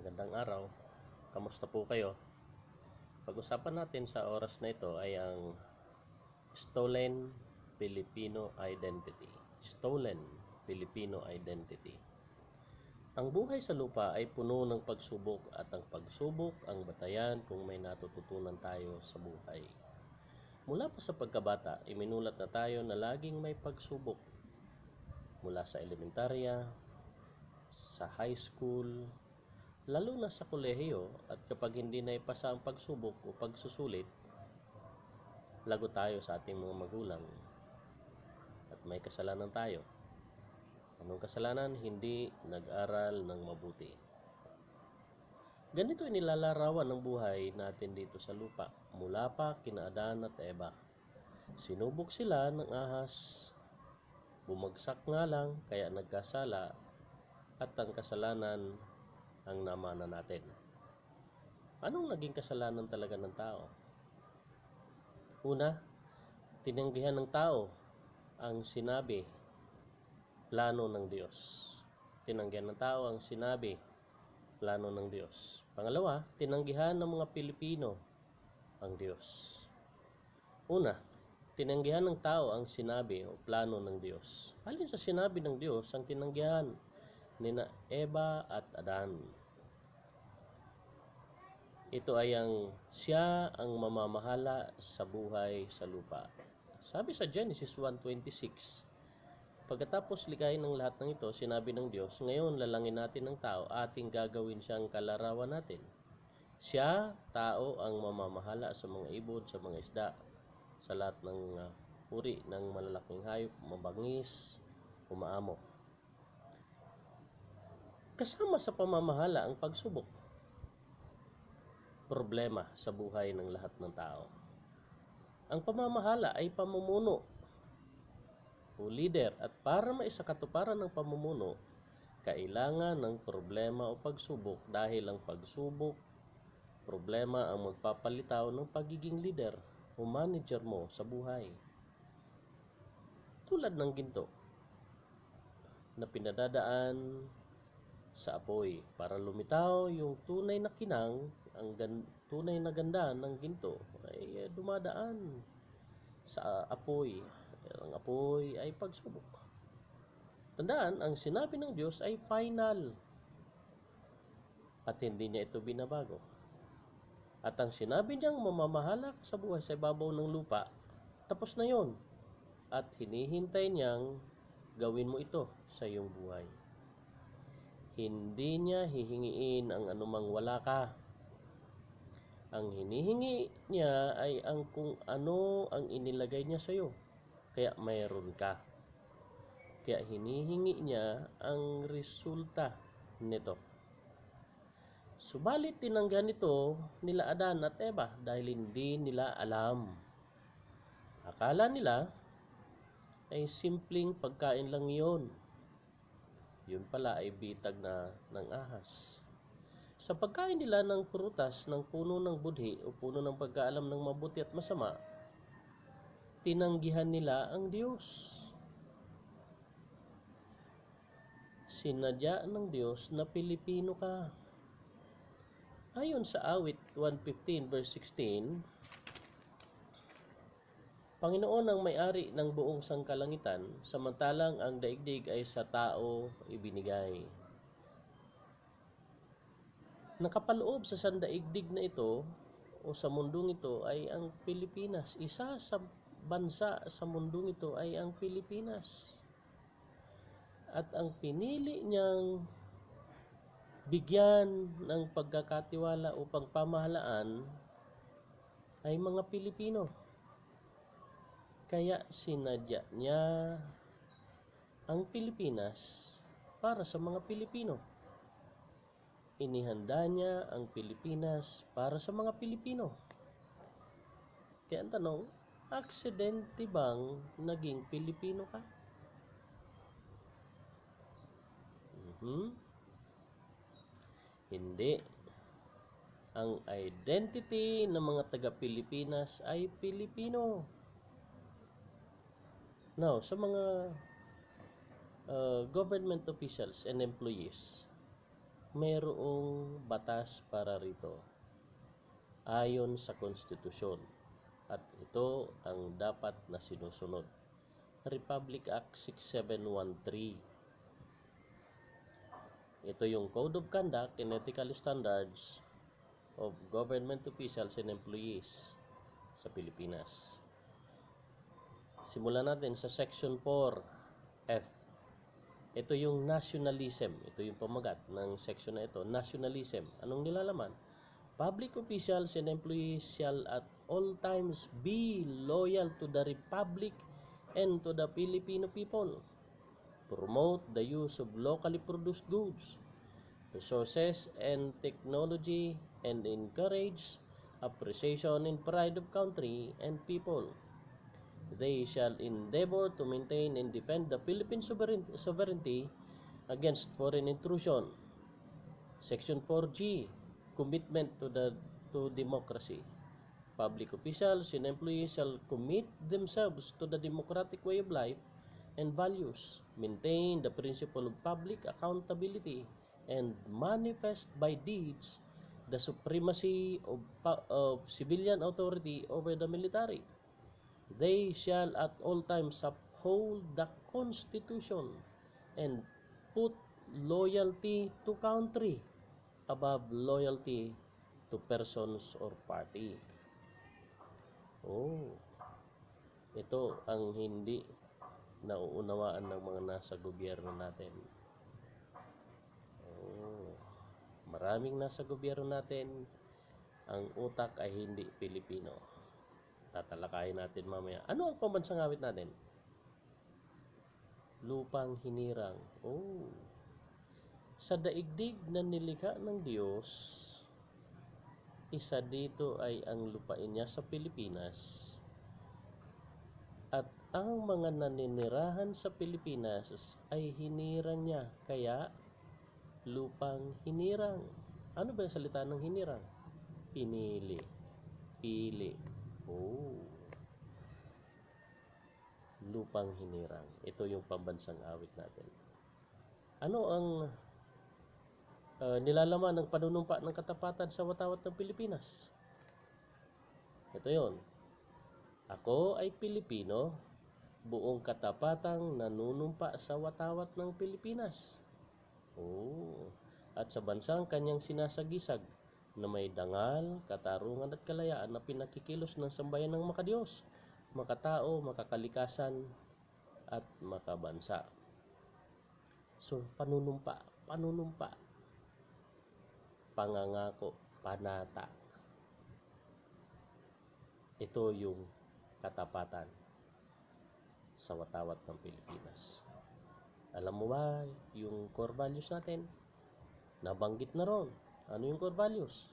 Magandang araw. Kamusta po kayo? Pag-usapan natin sa oras na ito ay ang Stolen Filipino Identity. Stolen Filipino Identity. Ang buhay sa lupa ay puno ng pagsubok at ang pagsubok ang batayan kung may natututunan tayo sa buhay. Mula pa sa pagkabata, iminulat na tayo na laging may pagsubok. Mula sa elementarya, sa high school, lalo na sa kolehiyo, at kapag hindi na ipasa ang pagsubok o pagsusulit, lago tayo sa ating mga magulang at may kasalanan tayo. Anong kasalanan? Hindi nag-aral ng mabuti. Ganito inilalarawan ng buhay natin dito sa lupa mula pa kina Adan at Eva. Sinubok sila ng ahas, bumagsak nga lang kaya nagkasala, at ang kasalanan ang namana natin. Anong naging kasalanan talaga ng tao? Una, tinanggihan ng tao ang sinabi, plano ng Diyos. Tinanggihan ng tao ang sinabi, plano ng Diyos. Pangalawa, tinanggihan ng mga Pilipino ang Diyos. Una, tinanggihan ng tao ang sinabi o plano ng Diyos. Alin sa sinabi ng Diyos ang tinanggihan nina Eva at Adan? Ito ay siya ang mamamahala sa buhay sa lupa. Sabi sa Genesis 1:26, pagkatapos likayin ng lahat ng ito, sinabi ng Diyos, ngayon lalangin natin ng tao, ating gagawin siyang kalarawan natin. Siya, tao, ang mamamahala sa mga ibon, sa mga isda, sa lahat ng uri ng malalaking hayop, mabangis, umaamo. Kasama sa pamamahala ang pagsubok. Problema sa buhay ng lahat ng tao. Ang pamamahala ay pamumuno o leader, at para maisakatuparan ng pamumuno, kailangan ng problema o pagsubok dahil ang pagsubok, problema ang magpapalitaw ng pagiging leader o manager mo sa buhay. Tulad ng ginto na pinadadaan sa apoy para lumitaw yung tunay na kinang, ang tunay na ganda ng ginto ay dumadaan sa apoy. Ang apoy ay pagsubok. Tandaan, ang sinabi ng Diyos ay final at hindi niya ito binabago. At ang sinabi niyang mamamahala sa buhay sa ibabaw ng lupa, tapos na yon. At hinihintay niyang gawin mo ito sa iyong buhay. Hindi niya hihingiin ang anumang wala ka. Ang hinihingi niya ay ang kung ano ang inilagay niya sa iyo, kaya mayroon ka. Kaya hinihingi niya ang resulta nito. Subalit tinanggihan ito nila Adan at Eva dahil hindi nila alam. Akala nila ay simpleng pagkain lang yon. Yun pala ay bitag na ng ahas. Sa pagkain nila ng prutas ng puno ng budhi o puno ng pagkaalam ng mabuti at masama, tinanggihan nila ang Diyos. Sinadya ng Diyos na Pilipino ka. Ayon sa Awit 115 verse 16, Panginoon ang may-ari ng buong sangkalangitan, samantalang ang daigdig ay sa tao ibinigay. Nakapaloob sa sandaigdig na ito o sa mundong ito ay ang Pilipinas. Isa sa bansa sa mundong ito ay ang Pilipinas. At ang pinili niyang bigyan ng pagkakatiwala upang pamahalaan ay mga Pilipino. Kaya sinadya niya ang Pilipinas para sa mga Pilipino. Inihanda niya ang Pilipinas para sa mga Pilipino. Kaya ang tanong, aksidente bang naging Pilipino ka? Hindi. Ang identity ng mga taga-Pilipinas ay Pilipino. Now, sa mga government officials and employees, mayroong batas para rito ayon sa konstitusyon at ito ang dapat na sinusunod. Republic Act 6713. Ito yung Code of Conduct and Ethical Standards of Government Officials and Employees sa Pilipinas. Simulan natin sa Section 4F. Ito yung nationalism. Ito yung pamagat ng section na ito. Nationalism. Anong nilalaman? Public officials and employees shall at all times be loyal to the Republic and to the Filipino people. Promote the use of locally produced goods, resources, and technology, and encourage appreciation and pride of country and people. They shall endeavor to maintain and defend the Philippine sovereignty against foreign intrusion. Section 4G, commitment to democracy. Public officials and employees shall commit themselves to the democratic way of life and values, maintain the principle of public accountability, and manifest by deeds the supremacy of civilian authority over the military. They shall at all times uphold the Constitution and put loyalty to country above loyalty to persons or party. Ito ang hindi nauunawaan ng mga nasa gobyerno natin. Maraming nasa gobyerno natin, ang utak ay hindi Pilipino. Tatalakayin natin mamaya. Ano ang pambansang awit natin? Lupang hinirang. Sa daigdig na nilikha ng Diyos, isa dito ay ang lupain niya sa Pilipinas. At ang mga naninirahan sa Pilipinas ay hinirang niya, kaya lupang hinirang. Ano ba yung salita ng hinirang? Pinili. Pili. Lupang hinirang. Ito yung pambansang awit natin. Ano ang nilalaman ng panunumpa ng katapatan sa watawat ng Pilipinas? Ito yon. Ako ay Pilipino, buong katapatang nanunumpa sa watawat ng Pilipinas. At sa bansang kanyang sinasagisag na may dangal, katarungan at kalayaan na pinakikilos ng sambayan ng makadiyos, makatao, makakalikasan at makabansa. So, panunumpa, pangangako, panata. Ito yung katapatan sa watawat ng Pilipinas. Alam mo ba yung core values natin? Nabanggit na ron. Ano yung core values?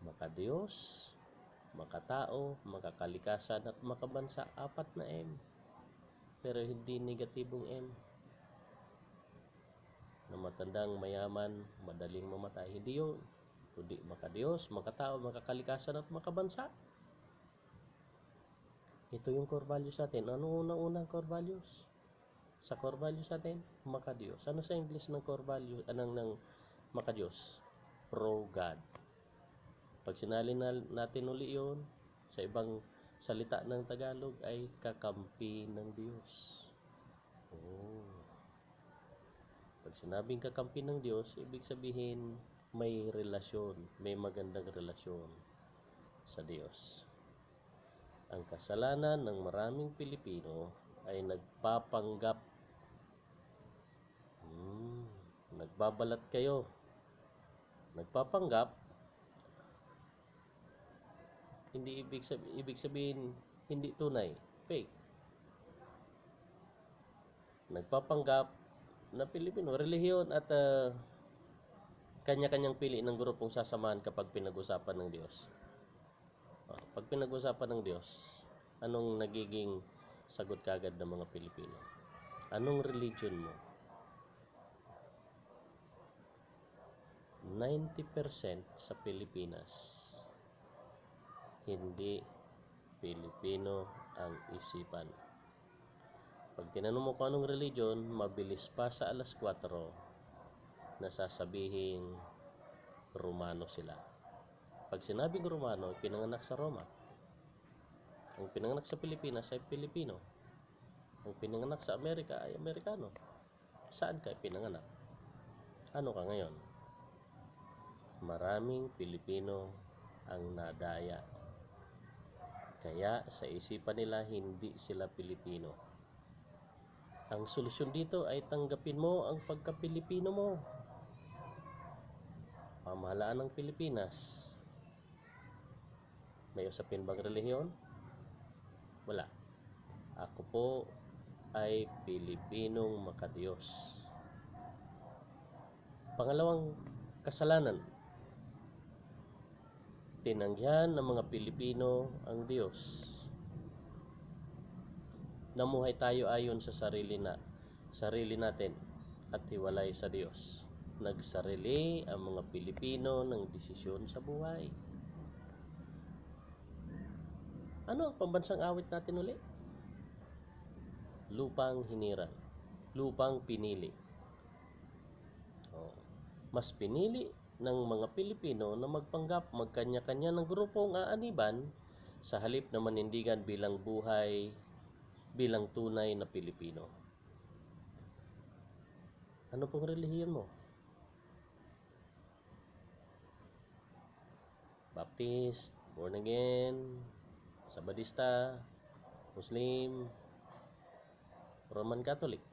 Makadiyos, makatao, makakalikasan at makabansa. 4 na M. Pero hindi negatibong M. Na matandang, mayaman, madaling mamatay. Hindi yun. Kundi makadiyos, makatao, makakalikasan at makabansa. Ito yung core values natin. Ano unang core values? Sa core values natin, makadiyos. Ano sa English ng core value? Ng makadiyos? Pro-God. Pag sinalin natin uli yun, sa ibang salita ng Tagalog ay kakampi ng Diyos. Pag sinabing kakampi ng Diyos, ibig sabihin may relasyon, may magandang relasyon sa Diyos. Ang kasalanan ng maraming Pilipino ay nagpapanggap. Nagbabalat kayo. Nagpapanggap. Hindi ibig sabihin hindi tunay, fake. Nagpapanggap na Pilipino, relihiyon at kanya-kanyang pili ng grupong sasamahan kapag pinag-usapan ng Diyos. Pag pinag-usapan ng Diyos, anong nagiging sagot kagad ng mga Pilipino? Anong religion mo? 90% sa Pilipinas, hindi Pilipino ang isipan. Pag tinanong mo kung anong religion, mabilis pa sa alas 4, na sasabihing Romano sila. Pag sinabing Romano, pinanganak sa Roma. Ang pinanganak sa Pilipinas ay Pilipino. Ang pinanganak sa Amerika ay Amerikano. Saan ka pinanganak? Ano ka ngayon? Maraming Pilipino ang nadaya. Kaya sa isipan nila hindi sila Pilipino. Ang solusyon dito ay tanggapin mo ang pagka-Pilipino mo. Pamahalaan ng Pilipinas. May usapin bang relihiyon? Wala. Ako po ay Pilipinong makadiyos. Pangalawang kasalanan. Tinanggihan ng mga Pilipino ang Diyos. Namuhay tayo ayon sa sarili natin at hiwalay sa Diyos. Nagsarili ang mga Pilipino ng desisyon sa buhay. Ano ang pambansang awit natin uli? Lupang hiniran. Lupang pinili. Mas pinili ng mga Pilipino na magpanggap magkanya-kanya ng grupong aaniban sa halip na manindigan bilang buhay bilang tunay na Pilipino. Ano pong relihiyon mo? Baptist, born again, Sabadista, Muslim, Roman Catholic.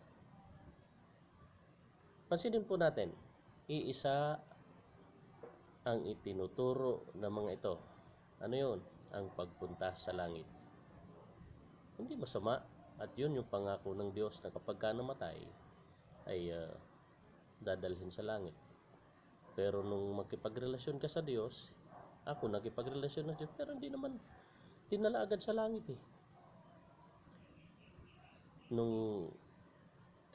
Pansinin po natin, iisa ang itinuturo ng mga ito. Ano yun? Ang pagpunta sa langit. Hindi masama at yun yung pangako ng Diyos na kapag ka namatay ay dadalhin sa langit. Pero nung makipagrelasyon ka sa Diyos, ako nakipagrelasyon na Diyos, pero hindi naman dinala agad sa langit eh. Nung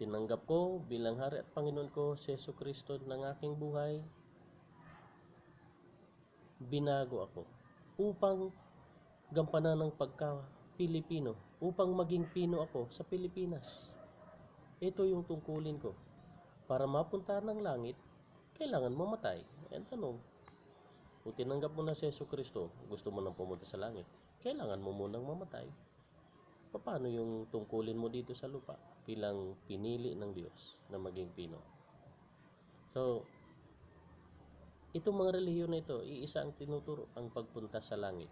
tinanggap ko bilang Hari at Panginoon ko si Jesucristo ng aking buhay, binago ako upang gampanan ng pagka-Pilipino, upang maging Pino ako sa Pilipinas. Ito yung tungkulin ko. Para mapunta ng langit, kailangan mamatay. Ang tanong, kung tinanggap mo na si Jesucristo, gusto mo nang pumunta sa langit, kailangan mo munang mamatay. Paano yung tungkulin mo dito sa lupa bilang pinili ng Diyos na maging Pino? So, itong mga relihiyon na ito, iisa ang tinuturo ang pagpunta sa langit.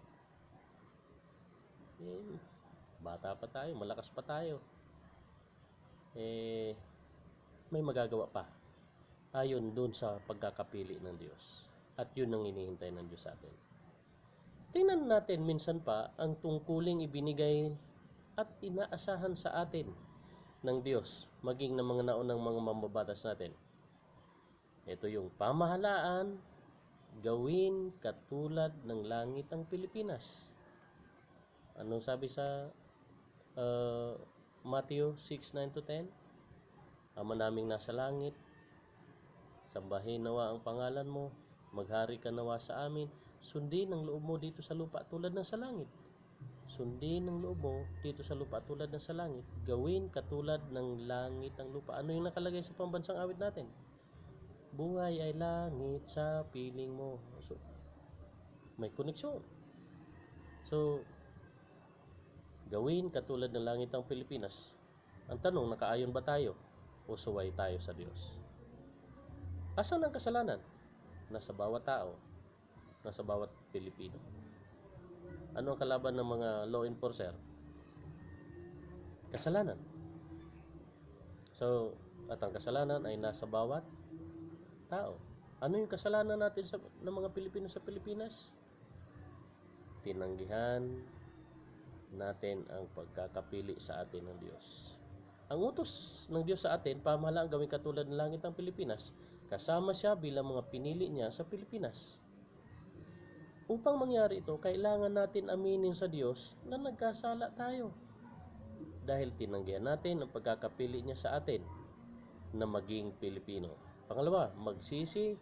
Bata pa tayo, malakas pa tayo. May magagawa pa. Ayon dun sa pagkakapili ng Diyos. At yun ang hinihintay ng Diyos sa atin. Tingnan natin minsan pa ang tungkuling ibinigay at inaasahan sa atin ng Diyos, maging ng mga naunang mga mambabatas natin. Ito yung pamahalaan, gawin katulad ng langit ang Pilipinas. Anong sabi sa Matthew 6:9-10? Ama naming nasa langit, sambahin nawa ang pangalan mo, maghari ka nawa sa amin, sundin ang loob mo dito sa lupa tulad ng sa langit. Sundin ang loob mo dito sa lupa tulad ng sa langit. Gawin katulad ng langit ang lupa. Ano yung nakalagay sa pambansang awit natin? Buhay ay langit sa piling mo. So, may koneksyon. So, gawin katulad ng langit ang Pilipinas. Ang tanong, nakaayon ba tayo? O suway tayo sa Diyos? Asan ang kasalanan? Nasa bawat tao. Nasa bawat Pilipino. Ano ang kalaban ng mga law enforcer? Kasalanan. So, at ang kasalanan ay nasa bawat tao. Ano yung kasalanan natin ng mga Pilipino sa Pilipinas? Tinanggihan natin ang pagkakapili sa atin ng Diyos. Ang utos ng Diyos sa atin, pamahalaan gawin katulad ng langit ang Pilipinas. Kasama siya bilang mga pinili niya sa Pilipinas. Upang mangyari ito, kailangan natin aminin sa Diyos na nagkasala tayo. Dahil tinanggihan natin ang pagkakapili niya sa atin na maging Pilipino. Pangalawa, magsisi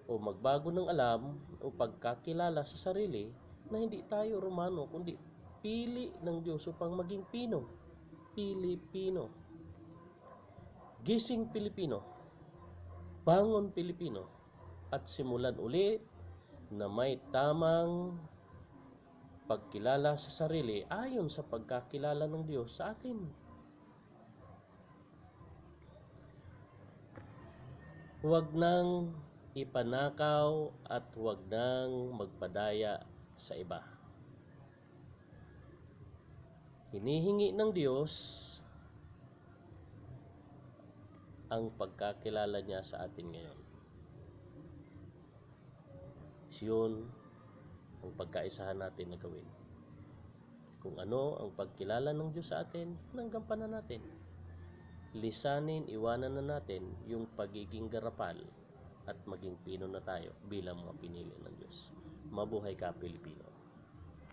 o magbago ng alam o pagkakilala sa sarili na hindi tayo Romano, kundi pili ng Diyos upang maging Pino. Pilipino. Gising Pilipino. Bangon Pilipino at simulan ulit na may tamang pagkilala sa sarili ayon sa pagkakilala ng Diyos sa atin. Huwag nang ipanakaw at huwag nang magpadaya sa iba. Hinihingi ng Diyos ang pagkakilala niya sa atin ngayon. Yun ang pagkaisahan natin na gawin. Kung ano ang pagkilala ng Diyos sa atin, nanggampanan natin. Lisanin, iwanan na natin yung pagiging garapal at maging pino na tayo bilang mga pinili ng Diyos. Mabuhay ka, Pilipino!